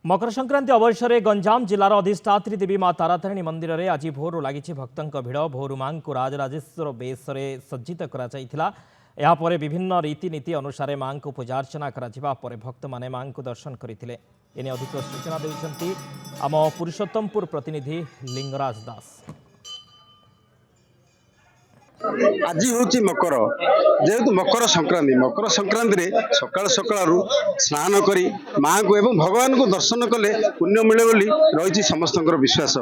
मकर संक्रांति अवसर में गंजाम जिलार अधिष्ठात्री देवी मां तारातारिणी मंदिर में आज भोर लगी भक्तों भिड़। भोर मां को राजराजेश्वर बेश सज्जित कर विभिन्न रीतिनीति अनुसार मां को पूजार्चना कर भक्त माने मां को दर्शन करते। एने अधिक सूचना देउछंती आम पुरुषोत्तमपुर प्रतिनिधि लिंगराज दास। आज हूँ जेहेतु मकर संक्रांति सकाल सकाल स्नान कर माँ को एवं भगवान को दर्शन कले पुण्य मिले बोली रही समस्त विश्वास।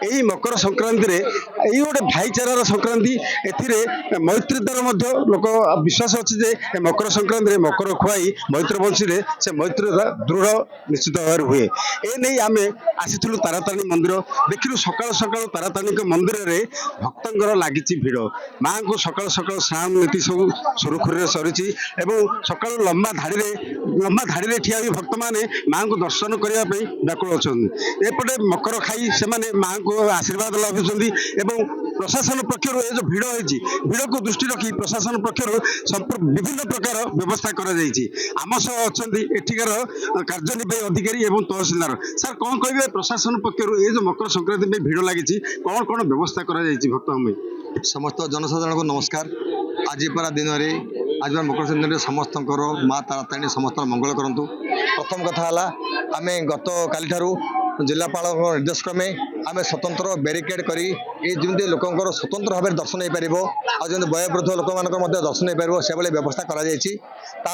यही मकर संक्रांति यही गोटे भाईचारार संक्रांति ए मैत्रीतार लोक विश्वास अच्छे जे मकर संक्रांति मकर खुआई मैत्र बंशीले से मैत्रीता दृढ़ निश्चित भाव हुए। एने आम आसी तारातारिणी मंदिर देखिलु सकाल सकाल तारातारिणी मंदिर में भक्तर लगी भिड़। माँ को सकाल सकाल स्नान नीति सब सुरुखुरी सरी सकाल लंबा धाड़ी ठिया भक्त मैंने माँ को दर्शन करने व्याकुल अच्छा। एपटे मकर खाई से माँ को आशीर्वाद लभुंट प्रशासन पक्षर जो भिड़ होती भिड़ को दृष्टि रखी प्रशासन पक्षर विभिन्न प्रकार व्यवस्था आम सह अच्छा एठिकार कार्यनिर्वाही अधिकारी एवं तहसीलदार सर कौन कहे प्रशासन पक्षर ये जो मकर संक्रांति भिड़ लगी कौन कौन व्यवस्था भक्त समस्त जनसाधारण को नमस्कार। आज परा दिन में आज मकर संक्रांति समस्त माँ तारातारिणी समस्त मंगल करूँ। प्रथम कथा आम गत काली ठारू जिलापाल निर्देश क्रमे आम स्वतंत्र बैरिकेड करी जमी लोक स्वतंत्र भाव में दर्शन हो पार आदि वयोवृद्ध लोक मान दर्शन हो पार से व्यवस्था कर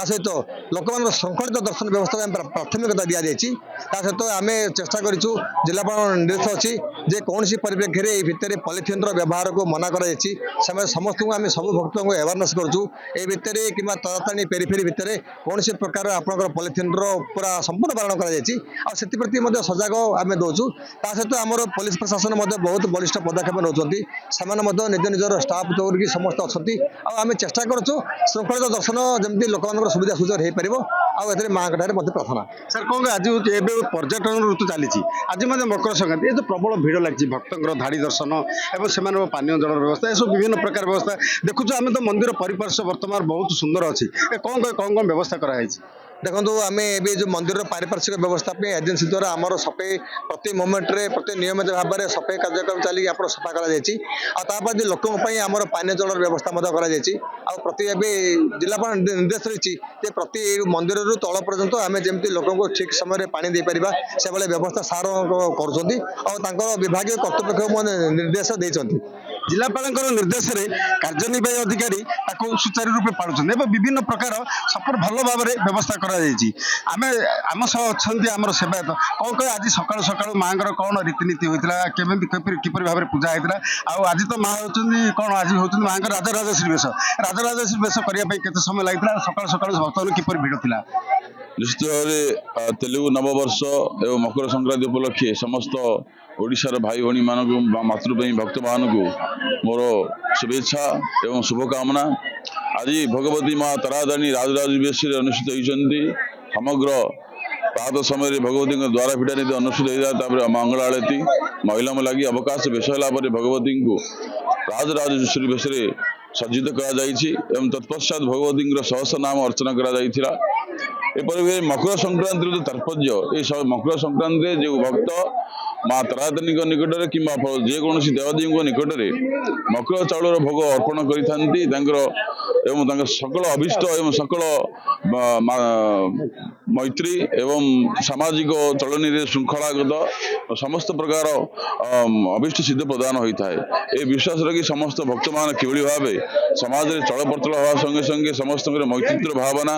सहित लोक श्रृंखलित दर्शन व्यवस्था प्राथमिकता दि जाती। सहित आम चेष्टा करूँ जिलापाल निर्देश अच्छी जे कौन सी परिप्रेक्षी भितर पॉलिथिन व्यवहार को मना कर समस्त आम सब भक्त को अवेयरनेस करूँ भितर कि तारातारिणी पेरीफेरी भितर कौन सी प्रकार आपंकर पॉलिथिन पूरा संपूर्ण पालन कर सजग आम दौचु। सहित आमर पुलिस प्रशासन बहुत बलिष्ठ पदक्षेप नौकरी निज निजर स्टाफ तौर समस्त अच्छा आम चेष्टा करूँ श्रृंखलित दर्शन जमी लोक सुविधा सुजोग हो पार माँ प्रार्थना। सर कौन आज पर्यटन ऋतु चली आज मकर संक्रांति ये तो प्रबल भिड़ लगी भक्तर धाड़ी दर्शन और से पानीय जल व्यवस्था ये सब विभिन्न प्रकार व्यवस्था देखुँ आम तो मंदिर परिपार्श्व वर्तमान बहुत सुंदर अच्छी कौन कौन व्यवस्था कराई। देखो आम ए जो मंदिर पारिपार्श्विक व्यवस्था एजेन्सी द्वारा आमर सफाई प्रति मोमेंटे प्रति नियमित भाव में सफाई कार्यक्रम चली सफा कर लोकों आमर पानीय जल व्यवस्था प्रति जिलापाल निर्देश रही प्रति मंदिर तल पर्यंत आम जमी लोक ठीक समय पानी दे पार से व्यवस्था सार कर विभाग कर्तृपक्ष निर्देश देते। जिलापाल निर्देश में कार्यनिर्वाही अधिकारी सुचारू रूपे पालुं विभिन्न प्रकार सब भल भाव में व्यवस्था आम सह अच्छा आम सेवायत कौन कह आज सकाल सकाल माँ कौन रीतिनीति होता किपर भाव में पूजा होता आज तो माँ होती कौन आज होती माँ राजराजेश्वरी बेश करने के समय लगी सकाल सकाल भक्त किपर भिड़ था। निश्चित भाव तेलुगु नववर्ष एवं मकर संक्रांति उपलक्षे समस्त ओडिशार भाई भौणी मान मातृप्रेमी भक्त मान मोर शुभेच्छा एवं शुभकामना। आज भगवती माँ तारातारिणी राजराजेश्वरी बेश अनुष्ठित होती समग्र प्रातः समय भगवती द्वारा फिटा नीति अनुष्ठित होता मंगल आरती महिला लगी अवकाश बेश है भगवती को राजराजेश्वरी बेश सज्जित कर तत्पश्चात भगवती सहस्र नाम अर्चना कर मकर संक्रांति जो तात्पर्य ये मकर संक्रांति जो भक्त माँ तारातारिणी निकट में कि जेकोसी देवदेवी निकट में मकर चाउल भोग अर्पण कर सकल अभिष्ट एवं सकल मैत्री एवं सामाजिक चलनी श्रृंखलागत समस्त प्रकार अभिष्ट सिद्ध प्रदान होता है। ये विश्वास रखी समस्त भक्त मान किभली भाव समाज में चल प्रचल हवा संगे संगे समस्त मैत्रीर भावना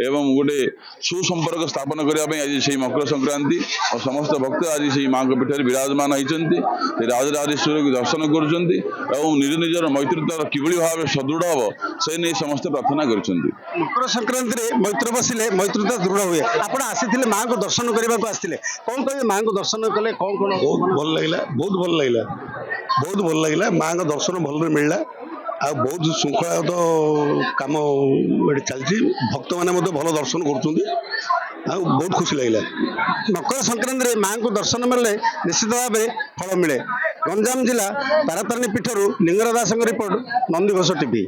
एवं गोटे सुसंपर्क स्थापन करने आज से मकर संक्रांति और समस्त भक्त आज से माँ को पीठ विराजमान होती राजराजेश्वरी को दर्शन कर निज निजर मैत्रीतार किभली भाव सदृढ़ हम से नहीं समस्त प्रार्थना कर। मकर संक्रांति मैत्र बसिले मैत्रीता दृढ़ हुए आप आसी माँ को दर्शन करने को आसते कौन कहे माँ को दर्शन कले कौन कौन बहुत भल लगे बहुत भल लगे माँ का दर्शन भल मिलला आ बहुत श्रृंखला तो कम चलती भक्त मैंने भल दर्शन कर बहुत खुशी लगे। मकर संक्रांति माँ को दर्शन मिले निश्चित भाव में फल मिले। गंजाम जिला तारातारिणी पीठर लिंगराज दास रिपोर्ट नंदीघोष टीवी।